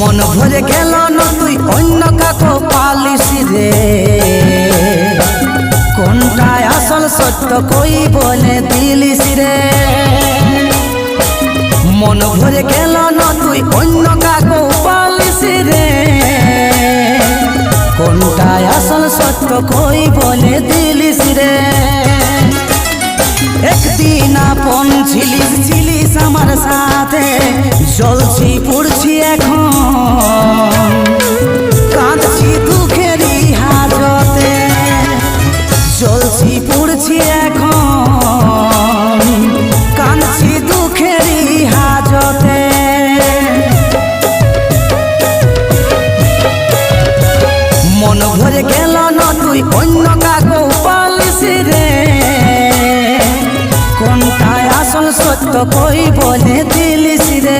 মন ভরে গেল না তুই অন্য কাকো পালিস রে, কোনটায় আসল সত্য কই বলে দিলিস রে। মন ভরে গেল না তুই অন্য কাকো পালিস রে, কোনটায় আসল সত্য কই বলে দিলিস রে। একদিন আপন ছিলিস ছিলিস আমার সাথে, জ্বলছি পুড়ছি এখন, কাঁদছি দুঃখেরই হাজতে। জ্বলছি পুড়ছি এখন, কাঁদছি দুঃখেরই হাজতে। মন ভরে গেল না তুই অন্য কাকো পালিস রে, কোনটায় আসল সত্য কই বলে দিলিস